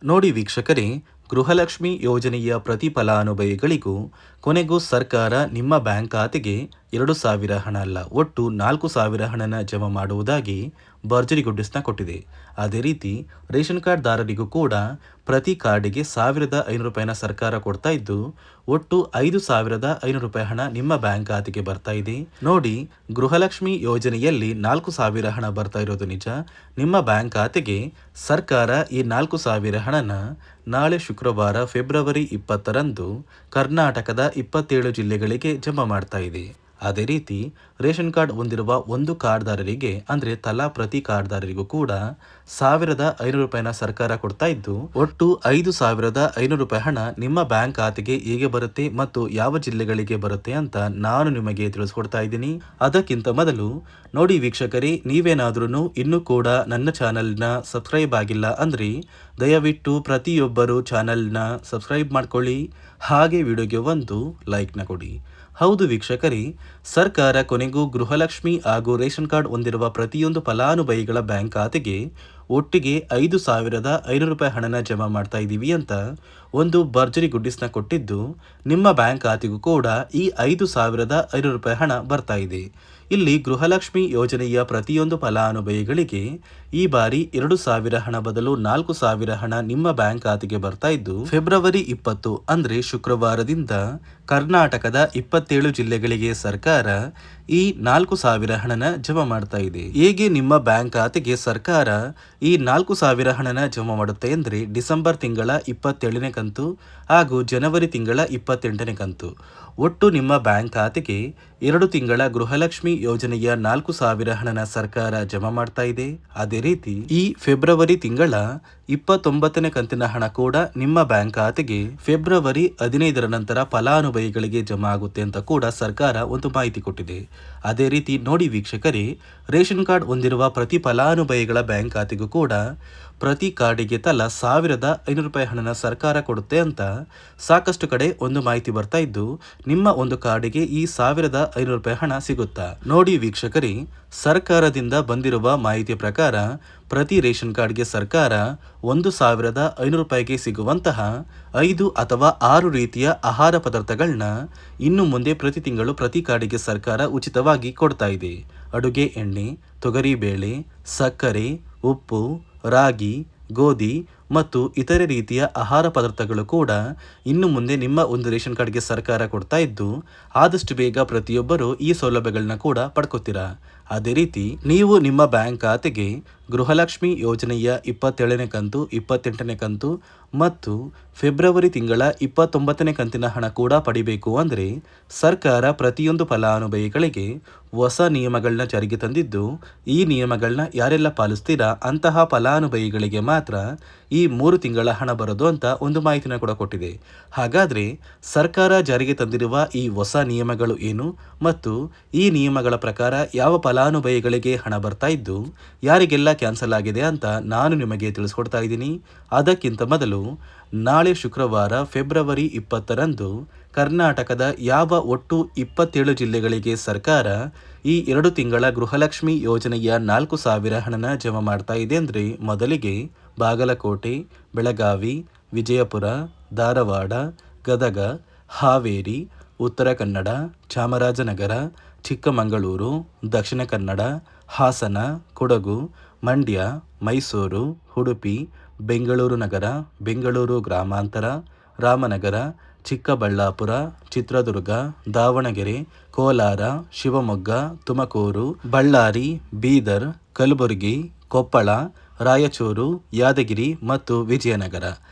ನೋಡಿ ವೀಕ್ಷಕರೇ, ಗೃಹಲಕ್ಷ್ಮಿ ಯೋಜನೆಯ ಪ್ರತಿ ಫಲಾನುಭವಿಗಳಿಗೂ ಕೊನೆಗೂ ಸರ್ಕಾರ ನಿಮ್ಮ ಬ್ಯಾಂಕ್ ಖಾತೆಗೆ 2,000 ಹಣ ಅಲ್ಲ, ಒಟ್ಟು 4,000 ಹಣನ ಜಮಾ ಮಾಡುವುದಾಗಿ ಭರ್ಜರಿ ಗುಡ್ಡಿಸ್ನ ಕೊಟ್ಟಿದೆ. ಅದೇ ರೀತಿ ರೇಷನ್ ಕಾರ್ಡ್ದಾರರಿಗೂ ಕೂಡ ಪ್ರತಿ ಕಾರ್ಡಿಗೆ 1,500 ರೂಪಾಯಿನ ಸರ್ಕಾರ ಕೊಡ್ತಾ ಇದ್ದು, ಒಟ್ಟು 5,500 ರೂಪಾಯಿ ಹಣ ನಿಮ್ಮ ಬ್ಯಾಂಕ್ ಖಾತೆಗೆ ಬರ್ತಾ ಇದೆ. ನೋಡಿ, ಗೃಹಲಕ್ಷ್ಮಿ ಯೋಜನೆಯಲ್ಲಿ 4,000 ಹಣ ಬರ್ತಾ ಇರೋದು ನಿಜ. ನಿಮ್ಮ ಬ್ಯಾಂಕ್ ಖಾತೆಗೆ ಸರ್ಕಾರ ಈ 4,000 ಹಣನ ನಾಳೆ ಶುಕ್ರವಾರ ಫೆಬ್ರವರಿ 20ರಂದು ಕರ್ನಾಟಕದ 27 ಜಿಲ್ಲೆಗಳಿಗೆ ಜಮಾ ಮಾಡ್ತಾ ಇದೆ. ಅದೇ ರೀತಿ ರೇಷನ್ ಕಾರ್ಡ್ ಹೊಂದಿರುವ ಒಂದು ಕಾರ್ಡ್ದಾರರಿಗೆ ಅಂದರೆ ತಲಾ ಪ್ರತಿ ಕಾರ್ಡ್ದಾರರಿಗೂ ಕೂಡ 1,500 ರೂಪಾಯಿನ ಸರ್ಕಾರ ಕೊಡ್ತಾ ಇದ್ದು, ಒಟ್ಟು 5,500 ರೂಪಾಯಿ ಹಣ ನಿಮ್ಮ ಬ್ಯಾಂಕ್ ಖಾತೆಗೆ ಹೇಗೆ ಬರುತ್ತೆ ಮತ್ತು ಯಾವ ಜಿಲ್ಲೆಗಳಿಗೆ ಬರುತ್ತೆ ಅಂತ ನಾನು ನಿಮಗೆ ತಿಳಿಸ್ಕೊಡ್ತಾ ಇದ್ದೀನಿ. ಅದಕ್ಕಿಂತ ಮೊದಲು ನೋಡಿ ವೀಕ್ಷಕರೇ, ನೀವೇನಾದ್ರೂ ಇನ್ನೂ ಕೂಡ ನನ್ನ ಚಾನಲ್ನ ಸಬ್ಸ್ಕ್ರೈಬ್ ಆಗಿಲ್ಲ ಅಂದರೆ ದಯವಿಟ್ಟು ಪ್ರತಿಯೊಬ್ಬರು ಚಾನಲ್ನ ಸಬ್ಸ್ಕ್ರೈಬ್ ಮಾಡ್ಕೊಳ್ಳಿ, ಹಾಗೆ ವಿಡಿಯೋಗೆ ಒಂದು ಲೈಕ್ನ ಕೊಡಿ. ಹೌದು ವೀಕ್ಷಕರೇ, ಸರ್ಕಾರ ಕೊನೆಗೂ ಗೃಹಲಕ್ಷ್ಮಿ ಹಾಗೂ ರೇಷನ್ ಕಾರ್ಡ್ ಹೊಂದಿರುವ ಪ್ರತಿಯೊಂದು ಫಲಾನುಭವಿಗಳ ಬ್ಯಾಂಕ್ ಖಾತೆಗೆ ಒಟ್ಟಿಗೆ 5,500 ರೂಪಾಯಿ ಹಣನ ಜಮಾ ಮಾಡ್ತಾ ಇದ್ದೀವಿ ಅಂತ ಒಂದು ಭರ್ಜರಿ ಗುಡ್ಡಿಸ್ನ ಕೊಟ್ಟಿದ್ದು, ನಿಮ್ಮ ಬ್ಯಾಂಕ್ ಖಾತೆಗೂ ಕೂಡ ಈ 5,500 ರೂಪಾಯಿ ಹಣ ಬರ್ತಾ ಇದೆ. ಇಲ್ಲಿ ಗೃಹಲಕ್ಷ್ಮಿ ಯೋಜನೆಯ ಪ್ರತಿಯೊಂದು ಫಲಾನುಭವಿಗಳಿಗೆ ಈ ಬಾರಿ 2,000 ಹಣ ಬದಲು 4,000 ಹಣ ನಿಮ್ಮ ಬ್ಯಾಂಕ್ ಖಾತೆಗೆ ಬರ್ತಾ ಇದ್ದು, ಫೆಬ್ರವರಿ 20 ಅಂದ್ರೆ ಶುಕ್ರವಾರದಿಂದ ಕರ್ನಾಟಕದ 27 ಜಿಲ್ಲೆಗಳಿಗೆ ಸರ್ಕಾರ ಈ 4,000 ಹಣನ ಜಮಾ ಮಾಡ್ತಾ ಇದೆ. ಹೇಗೆ ನಿಮ್ಮ ಬ್ಯಾಂಕ್ ಖಾತೆಗೆ ಸರ್ಕಾರ ಈ 4,000 ಹಣನ ಜಮಾ ಮಾಡುತ್ತೆ ಅಂದ್ರೆ ಡಿಸೆಂಬರ್ ತಿಂಗಳ 27ನೇ ಕಂತು ಹಾಗೂ ಜನವರಿ ತಿಂಗಳ 28ನೇ ಕಂತು, ಒಟ್ಟು ನಿಮ್ಮ ಬ್ಯಾಂಕ್ ಖಾತೆಗೆ 2 ತಿಂಗಳ ಗೃಹಲಕ್ಷ್ಮಿ ಯೋಜನೆಯ 4,000 ಹಣನ ಸರ್ಕಾರ ಜಮಾ ಮಾಡ್ತಾ ಇದೆ. ಅದೇ ರೀತಿ ಈ ಫೆಬ್ರವರಿ ತಿಂಗಳ 29ನೇ ಕಂತಿನ ಹಣ ಕೂಡ ನಿಮ್ಮ ಬ್ಯಾಂಕ್ ಖಾತೆಗೆ ಫೆಬ್ರವರಿ 15ರ ನಂತರ ಫಲಾನುಭವಿಗಳಿಗೆ ಜಮಾ ಆಗುತ್ತೆ ಅಂತ ಕೂಡ ಸರ್ಕಾರ ಒಂದು ಮಾಹಿತಿ ಕೊಟ್ಟಿದೆ. ಅದೇ ರೀತಿ ನೋಡಿ ವೀಕ್ಷಕರೇ, ರೇಷನ್ ಕಾರ್ಡ್ ಹೊಂದಿರುವ ಪ್ರತಿ ಫಲಾನುಭವಿಗಳ ಬ್ಯಾಂಕ್ ಖಾತೆಗೂ ಕೂಡ ಪ್ರತಿ ಕಾರ್ಡಿಗೆ ತಲಾ 1,500 ರೂಪಾಯಿ ಹಣನ ಸರ್ಕಾರ ಕೊಡುತ್ತೆ ಅಂತ ಸಾಕಷ್ಟು ಕಡೆ ಒಂದು ಮಾಹಿತಿ ಬರ್ತಾ ಇದ್ದು, ನಿಮ್ಮ ಒಂದು ಕಾರ್ಡಿಗೆ ಈ 1,500 ರೂಪಾಯಿ ಹಣ ಸಿಗುತ್ತಾ? ನೋಡಿ ವೀಕ್ಷಕರೇ, ಸರ್ಕಾರದಿಂದ ಬಂದಿರುವ ಮಾಹಿತಿಯ ಪ್ರಕಾರ ಪ್ರತಿ ರೇಷನ್ ಕಾರ್ಡ್ಗೆ ಸರ್ಕಾರ 1,500 ರೂಪಾಯಿಗೆ ಸಿಗುವಂತಹ 5 ಅಥವಾ 6 ರೀತಿಯ ಆಹಾರ ಪದಾರ್ಥಗಳನ್ನ ಇನ್ನು ಮುಂದೆ ಪ್ರತಿ ತಿಂಗಳು ಪ್ರತಿ ಕಾರ್ಡಿಗೆ ಸರ್ಕಾರ ಉಚಿತವಾಗಿ ಕೊಡ್ತಾ ಇದೆ. ಅಡುಗೆ ಎಣ್ಣೆ, ತೊಗರಿಬೇಳೆ, ಸಕ್ಕರೆ, ಉಪ್ಪು, ರಾಗಿ, ಗೋಧಿ ಮತ್ತು ಇತರೆ ರೀತಿಯ ಆಹಾರ ಪದಾರ್ಥಗಳು ಕೂಡ ಇನ್ನು ಮುಂದೆ ನಿಮ್ಮ ಒಂದು ರೇಷನ್ ಕಾರ್ಡ್ಗೆ ಸರ್ಕಾರ ಕೊಡ್ತಾ ಇದ್ದು, ಆದಷ್ಟು ಬೇಗ ಪ್ರತಿಯೊಬ್ಬರು ಈ ಸೌಲಭ್ಯಗಳನ್ನ ಕೂಡ ಪಡ್ಕೋತೀರಾ. ಅದೇ ರೀತಿ ನೀವು ನಿಮ್ಮ ಬ್ಯಾಂಕ್ ಖಾತೆಗೆ ಗೃಹಲಕ್ಷ್ಮಿ ಯೋಜನೆಯ 27ನೇ ಕಂತು, 28ನೇ ಕಂತು ಮತ್ತು ಫೆಬ್ರವರಿ ತಿಂಗಳ 29ನೇ ಕಂತಿನ ಹಣ ಕೂಡ ಪಡಿಬೇಕು ಅಂದರೆ ಸರ್ಕಾರ ಪ್ರತಿಯೊಂದು ಫಲಾನುಭವಿಗಳಿಗೆ ಹೊಸ ನಿಯಮಗಳನ್ನ ಜಾರಿಗೆ ತಂದಿದ್ದು, ಈ ನಿಯಮಗಳನ್ನ ಯಾರೆಲ್ಲ ಪಾಲಿಸ್ತೀರಾ ಅಂತಹ ಫಲಾನುಭವಿಗಳಿಗೆ ಮಾತ್ರ ಈ 3 ತಿಂಗಳ ಹಣ ಬರೋದು ಅಂತ ಒಂದು ಮಾಹಿತಿನ ಕೂಡ ಕೊಟ್ಟಿದೆ. ಹಾಗಾದ್ರೆ ಸರ್ಕಾರ ಜಾರಿಗೆ ತಂದಿರುವ ಈ ಹೊಸ ನಿಯಮಗಳು ಏನು ಮತ್ತು ಈ ನಿಯಮಗಳ ಪ್ರಕಾರ ಯಾವ ಫಲಾನುಭವಿಗಳಿಗೆ ಹಣ ಬರ್ತಾ ಇದ್ದು ಯಾರಿಗೆಲ್ಲ ಕ್ಯಾನ್ಸಲ್ ಆಗಿದೆ ಅಂತ ನಾನು ನಿಮಗೆ ತಿಳಿಸ್ಕೊಡ್ತಾ ಇದ್ದೀನಿ. ಅದಕ್ಕಿಂತ ಮೊದಲು ನಾಳೆ ಶುಕ್ರವಾರ ಫೆಬ್ರವರಿ 20ರಂದು ಕರ್ನಾಟಕದ ಯಾವ ಒಟ್ಟು 27 ಜಿಲ್ಲೆಗಳಿಗೆ ಸರ್ಕಾರ ಈ 2 ತಿಂಗಳ ಗೃಹಲಕ್ಷ್ಮಿ ಯೋಜನೆಯ 4,000 ಹಣನ ಜಮಾ ಮಾಡ್ತಾ ಇದೆ ಅಂದರೆ ಮೊದಲಿಗೆ ಬಾಗಲಕೋಟೆ, ಬೆಳಗಾವಿ, ವಿಜಯಪುರ, ಧಾರವಾಡ, ಗದಗ, ಹಾವೇರಿ, ಉತ್ತರ ಕನ್ನಡ, ಚಾಮರಾಜನಗರ, ಚಿಕ್ಕಮಗಳೂರು, ದಕ್ಷಿಣ ಕನ್ನಡ, ಹಾಸನ, ಕೊಡಗು, ಮಂಡ್ಯ, ಮೈಸೂರು, ಉಡುಪಿ, ಬೆಂಗಳೂರು ನಗರ, ಬೆಂಗಳೂರು ಗ್ರಾಮಾಂತರ, ರಾಮನಗರ, ಚಿಕ್ಕಬಳ್ಳಾಪುರ, ಚಿತ್ರದುರ್ಗ, ದಾವಣಗೆರೆ, ಕೋಲಾರ, ಶಿವಮೊಗ್ಗ, ತುಮಕೂರು, ಬಳ್ಳಾರಿ, ಬೀದರ್, ಕಲಬುರಗಿ, ಕೊಪ್ಪಳ, ರಾಯಚೂರು, ಯಾದಗಿರಿ ಮತ್ತು ವಿಜಯನಗರ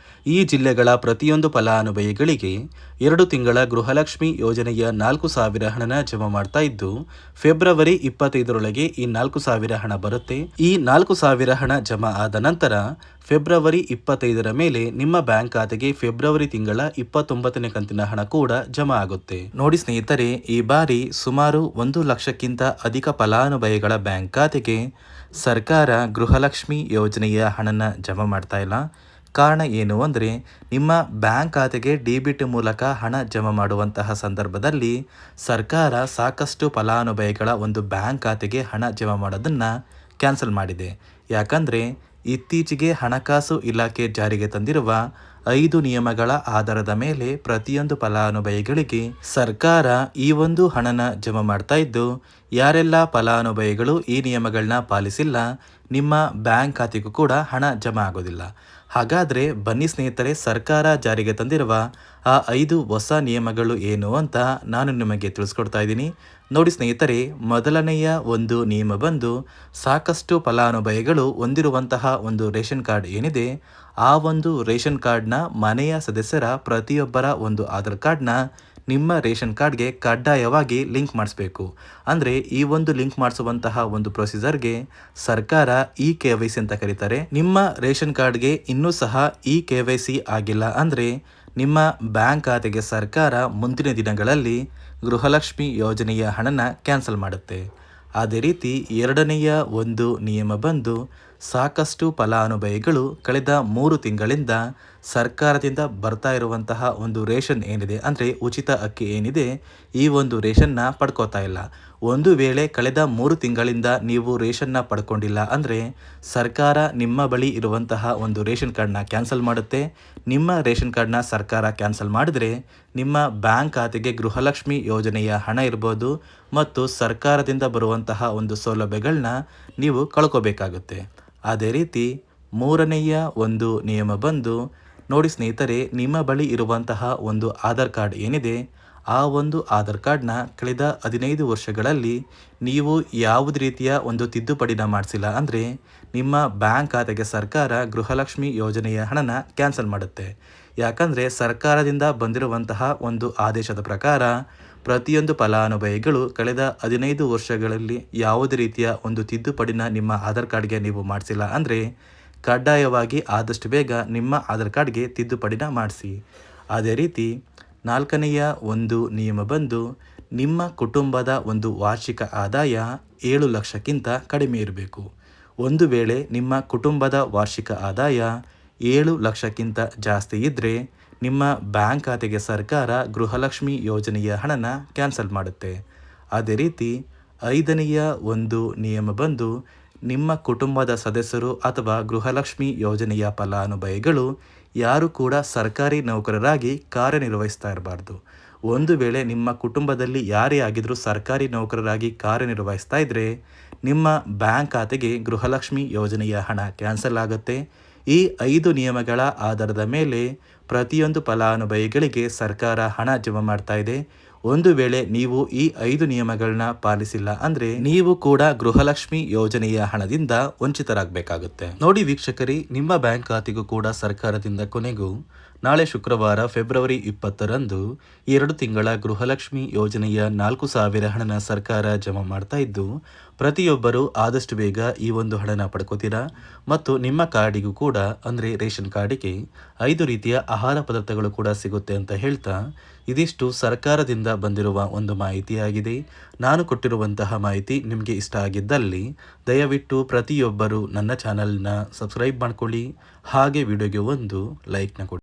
ಈ ಜಿಲ್ಲೆಗಳ ಪ್ರತಿಯೊಂದು ಫಲಾನುಭವಿಗಳಿಗೆ 2 ತಿಂಗಳ ಗೃಹಲಕ್ಷ್ಮಿ ಯೋಜನೆಯ 4,000 ಹಣನ ಜಮಾ ಮಾಡ್ತಾ ಇದ್ದು, ಫೆಬ್ರವರಿ 25ರೊಳಗೆ ಈ 4,000 ಹಣ ಬರುತ್ತೆ. ಈ 4,000 ಹಣ ಜಮಾ ಆದ ನಂತರ ಫೆಬ್ರವರಿ 25ರ ಮೇಲೆ ನಿಮ್ಮ ಬ್ಯಾಂಕ್ ಖಾತೆಗೆ ಫೆಬ್ರವರಿ ತಿಂಗಳ 29ನೇ ಕಂತಿನ ಹಣ ಕೂಡ ಜಮಾ ಆಗುತ್ತೆ. ನೋಡಿ ಸ್ನೇಹಿತರೆ, ಈ ಬಾರಿ ಸುಮಾರು 1 ಲಕ್ಷಕ್ಕಿಂತ ಅಧಿಕ ಫಲಾನುಭವಿಗಳ ಬ್ಯಾಂಕ್ ಖಾತೆಗೆ ಸರ್ಕಾರ ಗೃಹಲಕ್ಷ್ಮಿ ಯೋಜನೆಯ ಹಣನ ಜಮಾ ಮಾಡ್ತಾ ಇಲ್ಲ. ಕಾರಣ ಏನು ಅಂದರೆ, ನಿಮ್ಮ ಬ್ಯಾಂಕ್ ಖಾತೆಗೆ ಡೆಬಿಟ್ ಮೂಲಕ ಹಣ ಜಮಾ ಮಾಡುವಂತಹ ಸಂದರ್ಭದಲ್ಲಿ ಸರ್ಕಾರ ಸಾಕಷ್ಟು ಫಲಾನುಭವಿಗಳ ಒಂದು ಬ್ಯಾಂಕ್ ಖಾತೆಗೆ ಹಣ ಜಮಾ ಮಾಡೋದನ್ನು ಕ್ಯಾನ್ಸಲ್ ಮಾಡಿದೆ. ಯಾಕಂದರೆ ಇತ್ತೀಚೆಗೆ ಹಣಕಾಸು ಇಲಾಖೆ ಜಾರಿಗೆ ತಂದಿರುವ 5 ನಿಯಮಗಳ ಆಧಾರದ ಮೇಲೆ ಪ್ರತಿಯೊಂದು ಫಲಾನುಭವಿಗಳಿಗೆ ಸರ್ಕಾರ ಈ ಒಂದು ಹಣನ ಜಮಾ ಮಾಡ್ತಾ ಇದ್ದು, ಯಾರೆಲ್ಲ ಫಲಾನುಭವಿಗಳು ಈ ನಿಯಮಗಳನ್ನ ಪಾಲಿಸಿಲ್ಲ, ನಿಮ್ಮ ಬ್ಯಾಂಕ್ ಖಾತೆಗೂ ಕೂಡ ಹಣ ಜಮಾ ಆಗೋದಿಲ್ಲ. ಹಾಗಾದರೆ ಬನ್ನಿ ಸ್ನೇಹಿತರೆ, ಸರ್ಕಾರ ಜಾರಿಗೆ ತಂದಿರುವ ಆ 5 ಹೊಸ ನಿಯಮಗಳು ಏನು ಅಂತ ನಾನು ನಿಮಗೆ ತಿಳಿಸ್ಕೊಡ್ತಾ ಇದ್ದೀನಿ. ನೋಡಿ ಸ್ನೇಹಿತರೆ, ಮೊದಲನೆಯ ಒಂದು ನಿಯಮ ಬಂದು, ಸಾಕಷ್ಟು ಫಲಾನುಭವಿಗಳು ಹೊಂದಿರುವಂತಹ ಒಂದು ರೇಷನ್ ಕಾರ್ಡ್ ಏನಿದೆ, ಆ ಒಂದು ರೇಷನ್ ಕಾರ್ಡ್ನ ಮನೆಯ ಸದಸ್ಯರ ಪ್ರತಿಯೊಬ್ಬರ ಒಂದು ಆಧಾರ್ ಕಾರ್ಡ್ನ ನಿಮ್ಮ ರೇಷನ್ ಕಾರ್ಡ್ಗೆ ಕಡ್ಡಾಯವಾಗಿ ಲಿಂಕ್ ಮಾಡಿಸ್ಬೇಕು. ಅಂದರೆ ಈ ಒಂದು ಲಿಂಕ್ ಮಾಡಿಸುವಂತಹ ಒಂದು ಪ್ರೊಸೀಜರ್ಗೆ ಸರ್ಕಾರ KYC ಅಂತ ಕರೀತಾರೆ. ನಿಮ್ಮ ರೇಷನ್ ಕಾರ್ಡ್ಗೆ ಇನ್ನೂ ಸಹ KYC ಆಗಿಲ್ಲ ಅಂದರೆ ನಿಮ್ಮ ಬ್ಯಾಂಕ್ ಖಾತೆಗೆ ಸರ್ಕಾರ ಮುಂದಿನ ದಿನಗಳಲ್ಲಿ ಗೃಹಲಕ್ಷ್ಮಿ ಯೋಜನೆಯ ಹಣನ ಕ್ಯಾನ್ಸಲ್ ಮಾಡುತ್ತೆ. ಅದೇ ರೀತಿ ಎರಡನೆಯ ಒಂದು ನಿಯಮ ಬಂದು, ಸಾಕಷ್ಟು ಫಲಾನುಭವಿಗಳು ಕಳೆದ 3 ತಿಂಗಳಿಂದ ಸರ್ಕಾರದಿಂದ ಬರ್ತಾ ಇರುವಂತಹ ಒಂದು ರೇಷನ್ ಏನಿದೆ, ಅಂದರೆ ಉಚಿತ ಅಕ್ಕಿ ಏನಿದೆ, ಈ ಒಂದು ರೇಷನ್ನ ಪಡ್ಕೋತಾ ಇಲ್ಲ. ಒಂದು ವೇಳೆ ಕಳೆದ 3 ತಿಂಗಳಿಂದ ನೀವು ರೇಷನ್ನ ಪಡ್ಕೊಂಡಿಲ್ಲ ಅಂದರೆ ಸರ್ಕಾರ ನಿಮ್ಮ ಬಳಿ ಇರುವಂತಹ ಒಂದು ರೇಷನ್ ಕಾರ್ಡ್ನ ಕ್ಯಾನ್ಸಲ್ ಮಾಡುತ್ತೆ. ನಿಮ್ಮ ರೇಷನ್ ಕಾರ್ಡ್ನ ಸರ್ಕಾರ ಕ್ಯಾನ್ಸಲ್ ಮಾಡಿದ್ರೆ ನಿಮ್ಮ ಬ್ಯಾಂಕ್ ಖಾತೆಗೆ ಗೃಹಲಕ್ಷ್ಮಿ ಯೋಜನೆಯ ಹಣ ಇರ್ಬೋದು ಮತ್ತು ಸರ್ಕಾರದಿಂದ ಬರುವಂತಹ ಒಂದು ಸೌಲಭ್ಯಗಳನ್ನ ನೀವು ಕಳ್ಕೋಬೇಕಾಗುತ್ತೆ. ಅದೇ ರೀತಿ ಮೂರನೆಯ ಒಂದು ನಿಯಮ ಬಂದು, ನೋಡಿ ಸ್ನೇಹಿತರೆ, ನಿಮ್ಮ ಬಳಿ ಇರುವಂತಹ ಒಂದು ಆಧಾರ್ ಕಾರ್ಡ್ ಏನಿದೆ, ಆ ಒಂದು ಆಧಾರ್ ಕಾರ್ಡ್ನ ಕಳೆದ 15 ವರ್ಷಗಳಲ್ಲಿ ನೀವು ಯಾವುದೇ ರೀತಿಯ ಒಂದು ತಿದ್ದುಪಡಿನ ಮಾಡಿಸಿಲ್ಲ ಅಂದರೆ ನಿಮ್ಮ ಬ್ಯಾಂಕ್ ಖಾತೆಗೆ ಸರ್ಕಾರ ಗೃಹಲಕ್ಷ್ಮಿ ಯೋಜನೆಯ ಹಣನ ಕ್ಯಾನ್ಸಲ್ ಮಾಡುತ್ತೆ. ಯಾಕಂದರೆ ಸರ್ಕಾರದಿಂದ ಬಂದಿರುವಂತಹ ಒಂದು ಆದೇಶದ ಪ್ರಕಾರ ಪ್ರತಿಯೊಂದು ಫಲಾನುಭವಿಗಳು ಕಳೆದ 15 ವರ್ಷಗಳಲ್ಲಿ ಯಾವುದೇ ರೀತಿಯ ಒಂದು ತಿದ್ದುಪಡಿನ ನಿಮ್ಮ ಆಧಾರ್ ಕಾರ್ಡ್ಗೆ ನೀವು ಮಾಡಿಸಿಲ್ಲ ಅಂದರೆ ಕಡ್ಡಾಯವಾಗಿ ಆದಷ್ಟು ಬೇಗ ನಿಮ್ಮ ಆಧಾರ್ ಕಾರ್ಡ್ಗೆ ತಿದ್ದುಪಡಿನ ಮಾಡಿಸಿ. ಅದೇ ರೀತಿ ನಾಲ್ಕನೆಯ ಒಂದು ನಿಯಮ ಬಂದು, ನಿಮ್ಮ ಕುಟುಂಬದ ಒಂದು ವಾರ್ಷಿಕ ಆದಾಯ 7 ಲಕ್ಷಕ್ಕಿಂತ ಕಡಿಮೆ ಇರಬೇಕು. ಒಂದು ವೇಳೆ ನಿಮ್ಮ ಕುಟುಂಬದ ವಾರ್ಷಿಕ ಆದಾಯ 7 ಲಕ್ಷಕ್ಕಿಂತ ಜಾಸ್ತಿ ಇದ್ದರೆ ನಿಮ್ಮ ಬ್ಯಾಂಕ್ ಖಾತೆಗೆ ಸರ್ಕಾರ ಗೃಹಲಕ್ಷ್ಮಿ ಯೋಜನೆಯ ಹಣನ ಕ್ಯಾನ್ಸಲ್ ಮಾಡುತ್ತೆ. ಅದೇ ರೀತಿ ಐದನೆಯ ಒಂದು ನಿಯಮ ಬಂದು, ನಿಮ್ಮ ಕುಟುಂಬದ ಸದಸ್ಯರು ಅಥವಾ ಗೃಹಲಕ್ಷ್ಮಿ ಯೋಜನೆಯ ಫಲಾನುಭವಿಗಳು ಯಾರು ಕೂಡ ಸರ್ಕಾರಿ ನೌಕರರಾಗಿ ಕಾರ್ಯನಿರ್ವಹಿಸ್ತಾ ಇರಬಾರ್ದು. ಒಂದು ವೇಳೆ ನಿಮ್ಮ ಕುಟುಂಬದಲ್ಲಿ ಯಾರೇ ಆಗಿದ್ರೂ ಸರ್ಕಾರಿ ನೌಕರರಾಗಿ ಕಾರ್ಯನಿರ್ವಹಿಸ್ತಾ ಇದ್ದರೆ ನಿಮ್ಮ ಬ್ಯಾಂಕ್ ಖಾತೆಗೆ ಗೃಹಲಕ್ಷ್ಮಿ ಯೋಜನೆಯ ಹಣ ಕ್ಯಾನ್ಸಲ್ ಆಗುತ್ತೆ. ಈ 5 ನಿಯಮಗಳ ಆಧಾರದ ಮೇಲೆ ಪ್ರತಿಯೊಂದು ಫಲಾನುಭವಿಗಳಿಗೆ ಸರ್ಕಾರ ಹಣ ಜಮಾ ಮಾಡ್ತಾ ಇದೆ. ಒಂದು ವೇಳೆ ನೀವು ಈ 5 ನಿಯಮಗಳನ್ನ ಪಾಲಿಸಿಲ್ಲ ಅಂದರೆ ನೀವು ಕೂಡ ಗೃಹಲಕ್ಷ್ಮಿ ಯೋಜನೆಯ ಹಣದಿಂದ ವಂಚಿತರಾಗಬೇಕಾಗುತ್ತೆ. ನೋಡಿ ವೀಕ್ಷಕರೇ, ನಿಮ್ಮ ಬ್ಯಾಂಕ್ ಖಾತೆಗೂ ಕೂಡ ಸರ್ಕಾರದಿಂದ ಕೊನೆಗೂ ನಾಳೆ ಶುಕ್ರವಾರ ಫೆಬ್ರವರಿ 20ರಂದು 2 ತಿಂಗಳ ಗೃಹಲಕ್ಷ್ಮಿ ಯೋಜನೆಯ 4,000 ಹಣನ ಸರ್ಕಾರ ಜಮಾ ಮಾಡ್ತಾ ಇದ್ದು, ಪ್ರತಿಯೊಬ್ಬರು ಆದಷ್ಟು ಬೇಗ ಈ ಒಂದು ಹಣನ ಪಡ್ಕೋತೀರಾ ಮತ್ತು ನಿಮ್ಮ ಕಾರ್ಡಿಗೂ ಕೂಡ, ಅಂದರೆ ರೇಷನ್ ಕಾರ್ಡಿಗೆ 5 ರೀತಿಯ ಆಹಾರ ಪದಾರ್ಥಗಳು ಕೂಡ ಸಿಗುತ್ತೆ ಅಂತ ಹೇಳ್ತಾ, ಇದಿಷ್ಟು ಸರ್ಕಾರದಿಂದ ಬಂದಿರುವ ಒಂದು ಮಾಹಿತಿಯಾಗಿದೆ. ನಾನು ಕೊಟ್ಟಿರುವಂತಹ ಮಾಹಿತಿ ನಿಮಗೆ ಇಷ್ಟ ಆಗಿದ್ದಲ್ಲಿ ದಯವಿಟ್ಟು ಪ್ರತಿಯೊಬ್ಬರು ನನ್ನ ಚಾನಲ್ನ ಸಬ್ಸ್ಕ್ರೈಬ್ ಮಾಡ್ಕೊಳ್ಳಿ, ಹಾಗೆ ವಿಡಿಯೋಗೆ ಒಂದು ಲೈಕ್ನ ಕೊಡಿ.